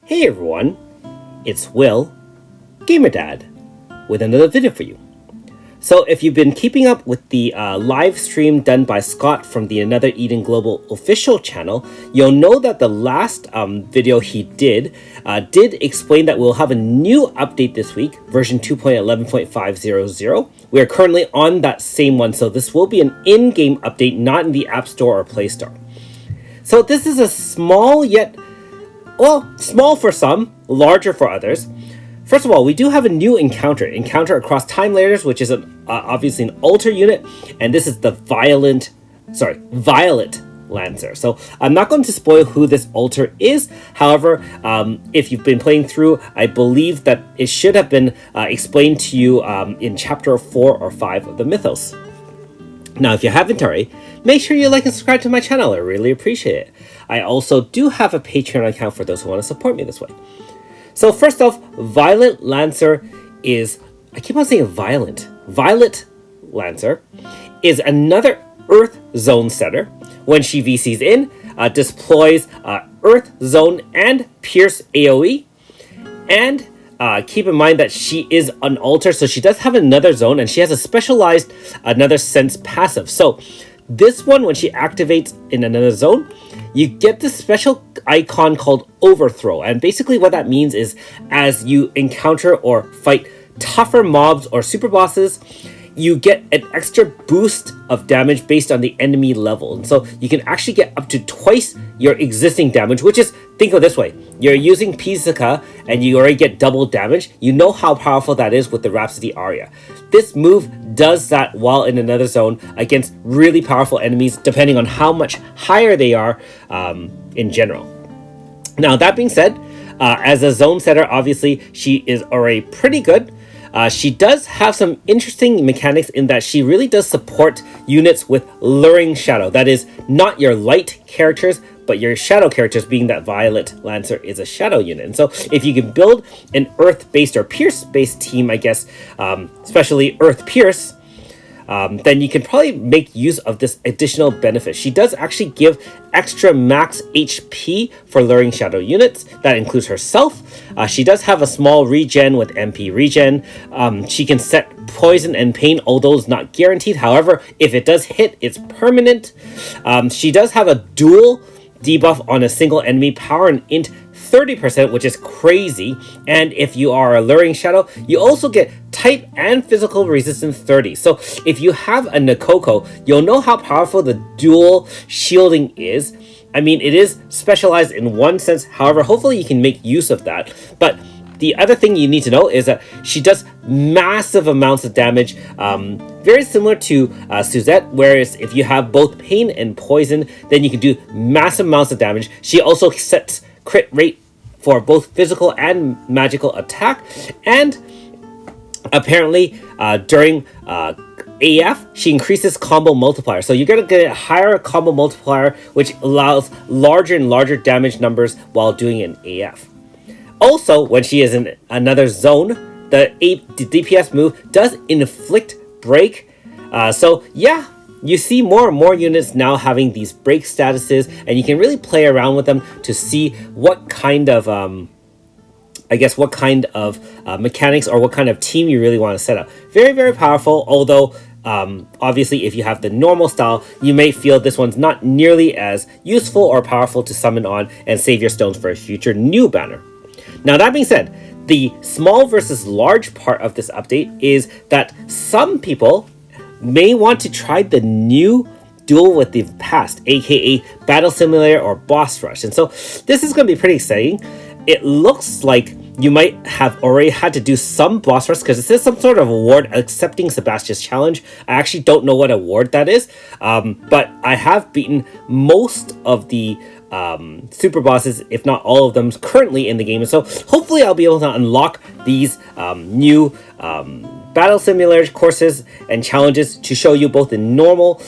Hey everyone, it's Will, Gamerdad, with another video for you. So if you've been keeping up with the live stream done by Scott from the Another Eden Global official channel, you'll know that the last video he did explain that we'll have a new update this week, version 2.11.500. We are currently on that same one, so this will be an in-game update, not in the App Store or Play Store. So this is a small yet, well, small for some, larger for others. First of all, we do have a new encounter across time layers, which is obviously an altar unit, and this is the Violet Lancer. So I'm not going to spoil who this altar is. However, if you've been playing through, I believe that it should have been explained to you in chapter 4 or 5 of the Mythos. Now, if you haven't already, make sure you like and subscribe to my channel. I really appreciate it. I also do have a Patreon account for those who want to support me this way. So first off, Violet Lancer is, I keep on saying Violet Lancer is another Earth Zone setter. When she VCs in, deploys Earth Zone and Pierce AoE. And keep in mind that she is an altar, so she does have another zone, and she has a specialized another sense passive. So this one, when she activates in another zone, you get this special icon called Overthrow. And basically what that means is as you encounter or fight tougher mobs or super bosses, you get an extra boost of damage based on the enemy level. And so you can actually get up to twice your existing damage, which is, think of it this way. You're using Pizzica and you already get double damage. You know how powerful that is with the Rhapsody Aria. This move does that while in another zone against really powerful enemies, depending on how much higher they are in general. Now, that being said, as a zone setter, obviously, she is already pretty good. She does have some interesting mechanics in that she really does support units with Luring Shadow. That is, not your light characters, but your shadow characters, being that Violet Lancer is a shadow unit. And so if you can build an Earth-based or Pierce-based team, I guess, especially Earth Pierce, then you can probably make use of this additional benefit. She does actually give extra max HP for Luring Shadow units. That includes herself. She does have a small regen with MP regen. She can set poison and pain, although it's not guaranteed. However, if it does hit, it's permanent. She does have a dual debuff on a single enemy, power and int 30%, which is crazy. And if you are a Luring Shadow, you also get type and physical resistance 30. So if you have a Nakoko, you'll know how powerful the dual shielding is. I mean, it is specialized in one sense. However, hopefully you can make use of that. But the other thing you need to know is that she does massive amounts of damage, very similar to Suzette, whereas if you have both pain and poison, then you can do massive amounts of damage. She also sets crit rate for both physical and magical attack, and apparently during AF, she increases combo multiplier. So you're going to get a higher combo multiplier, which allows larger and larger damage numbers while doing an AF. Also, when she is in another zone, the DPS move does inflict break. So yeah, you see more and more units now having these break statuses, and you can really play around with them to see what kind of, mechanics or what kind of team you really want to set up. Very, very powerful, although obviously if you have the normal style, you may feel this one's not nearly as useful or powerful to summon on and save your stones for a future new banner. Now, that being said, the small versus large part of this update is that some people may want to try the new duel with the past, aka Battle Simulator or Boss Rush. And so this is going to be pretty exciting. It looks like you might have already had to do some boss rush because it says some sort of award accepting Sebastian's challenge. I actually don't know what award that is, but I have beaten most of the super bosses, if not all of them, currently in the game. And so hopefully I'll be able to unlock these new battle simulator courses and challenges to show you both the normal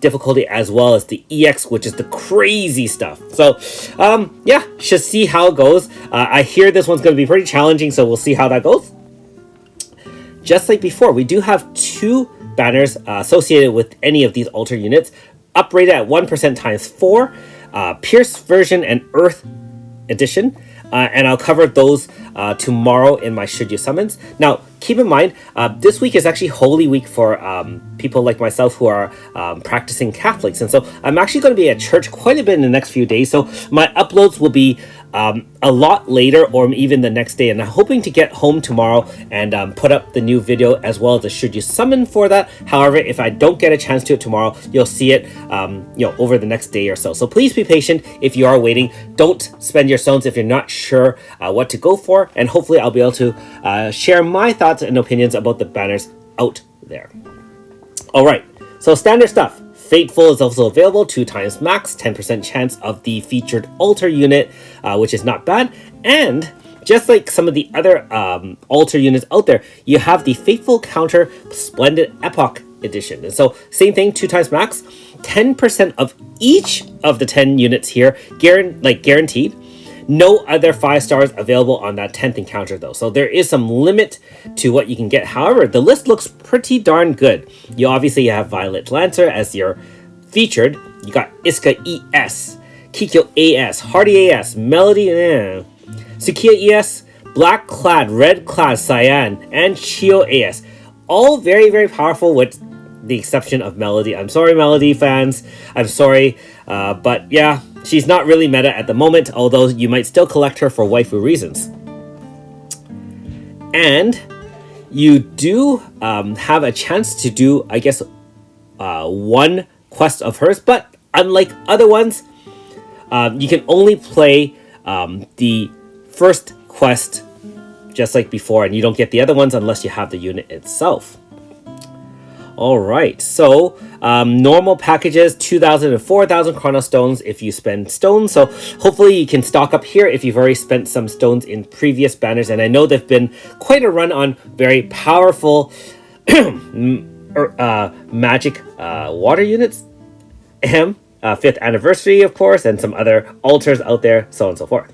difficulty as well as the EX, which is the crazy stuff. So yeah, should see how it goes. I hear this one's going to be pretty challenging, so we'll see how that goes. Just like before, we do have two banners associated with any of these altar units, uprated at 1% times 4, Pierce version and Earth edition. And I'll cover those tomorrow in my Should You Summons. Now, keep in mind, this week is actually Holy Week for people like myself who are practicing Catholics. And so I'm actually going to be at church quite a bit in the next few days. So my uploads will be a lot later or even the next day. And I'm hoping to get home tomorrow and put up the new video as well as the Should You Summon for that. However, if I don't get a chance to it tomorrow, you'll see it over the next day or so. So please be patient if you are waiting. Don't spend your stones if you're not sure what to go for. And hopefully I'll be able to share my thoughts and opinions about the banners out there. All right, so standard stuff. Fateful is also available 2 times max, 10% chance of the featured altar unit, which is not bad. And just like some of the other altar units out there, you have the Fateful Counter Splendid Epoch Edition. And so same thing, 2 times max, 10% of each of the 10 units here, guaranteed. No other 5 stars available on that 10th encounter though. So there is some limit to what you can get. However, the list looks pretty darn good. You obviously have Violet Lancer as your featured. You got Iska ES, Kikyo AS, Hardy AS, Melody, Sukiya ES, Black Clad, Red Clad, Cyan, and Chio AS. All very, very powerful with the exception of Melody. I'm sorry, Melody fans. I'm sorry. But yeah, she's not really meta at the moment, although you might still collect her for waifu reasons. And you do have a chance to do, I guess, one quest of hers, but unlike other ones, you can only play the first quest just like before, and you don't get the other ones unless you have the unit itself. All right, so normal packages, 2,000 and 4,000 Chronostones if you spend stones. So hopefully you can stock up here if you've already spent some stones in previous banners. And I know there've been quite a run on very powerful magic water units. 5th anniversary, of course, and some other altars out there, so on and so forth.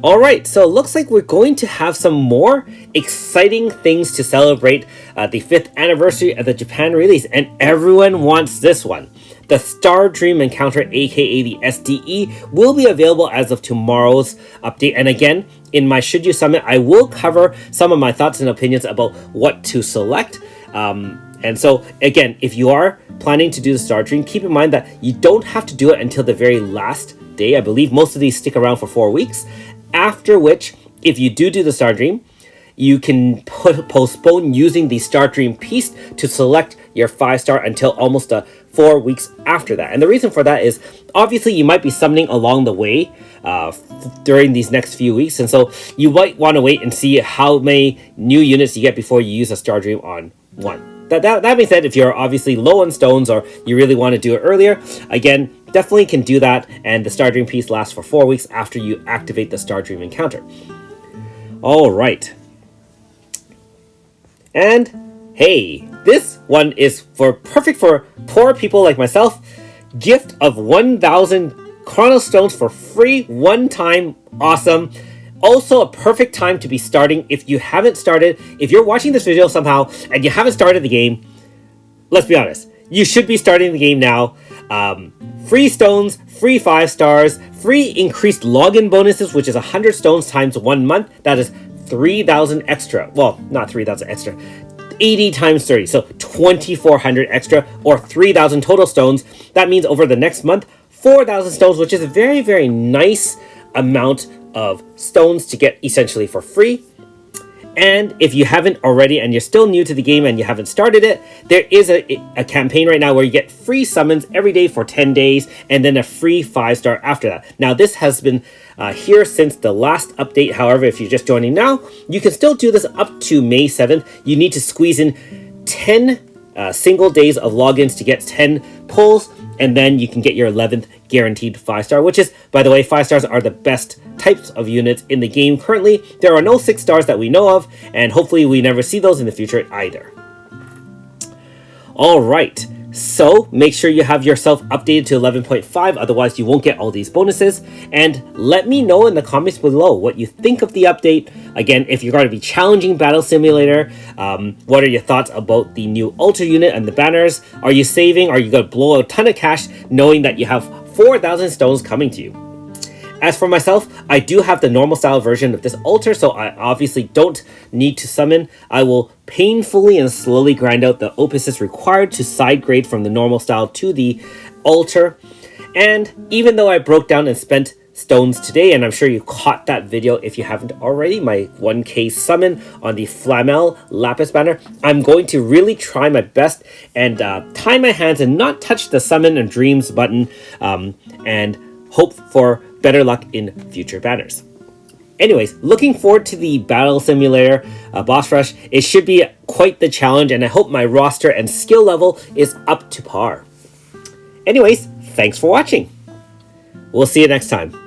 All right, so it looks like we're going to have some more exciting things to celebrate the 5th anniversary of the Japan release, and everyone wants this one. The Star Dream Encounter, aka the SDE, will be available as of tomorrow's update. And again, in my Should You Summon, I will cover some of my thoughts and opinions about what to select. And so, again, if you are planning to do the Star Dream, keep in mind that you don't have to do it until the very last day. I believe most of these stick around for 4 weeks. After which, if you do the Star Dream, you can postpone using the Star Dream piece to select your 5-star until almost 4 weeks after that. And the reason for that is, obviously, you might be summoning along the way during these next few weeks. And so you might want to wait and see how many new units you get before you use a Star Dream on one. That being said, if you're obviously low on stones or you really want to do it earlier, again, definitely can do that, and the Star Dream piece lasts for 4 weeks after you activate the Star Dream encounter. All right. And hey, this one is perfect for poor people like myself. Gift of 1,000 Chronostones for free, one time, awesome. Also a perfect time to be starting if you haven't started. If you're watching this video somehow and you haven't started the game, let's be honest, you should be starting the game now. Free stones, free 5 stars, free increased login bonuses, which is 100 stones times 1 month. That is 3,000 extra. Well, not 3,000 extra. 80 times 30, so 2,400 extra, or 3,000 total stones. That means over the next month, 4,000 stones, which is a very, very nice amount of stones to get essentially for free. And if you haven't already and you're still new to the game and you haven't started it, there is a campaign right now where you get free summons every day for 10 days and then a free 5-star after that. Now, this has been here since the last update. However, if you're just joining now, you can still do this up to May 7th. You need to squeeze in 10 single days of logins to get 10 pulls, and then you can get your 11th guaranteed 5-star, which is, by the way, 5 stars are the best types of units in the game currently. There are no 6 stars that we know of, and hopefully we never see those in the future either. All right, so make sure you have yourself updated to 11.5, otherwise you won't get all these bonuses. And let me know in the comments below what you think of the update. Again, if you're going to be challenging Battle Simulator, what are your thoughts about the new altar unit and the banners? Are you saving? Are you going to blow a ton of cash knowing that you have 4,000 stones coming to you? As for myself, I do have the normal style version of this altar, so I obviously don't need to summon. I will painfully and slowly grind out the opuses required to side grade from the normal style to the altar. And even though I broke down and spent stones today, and I'm sure you caught that video if you haven't already, my 1k summon on the Flamel Lapis banner, I'm going to really try my best and tie my hands and not touch the summon and dreams button, and hope for better luck in future banners. Anyways, looking forward to the Battle Simulator boss rush. It should be quite the challenge, and I hope my roster and skill level is up to par. Anyways, thanks for watching. We'll see you next time.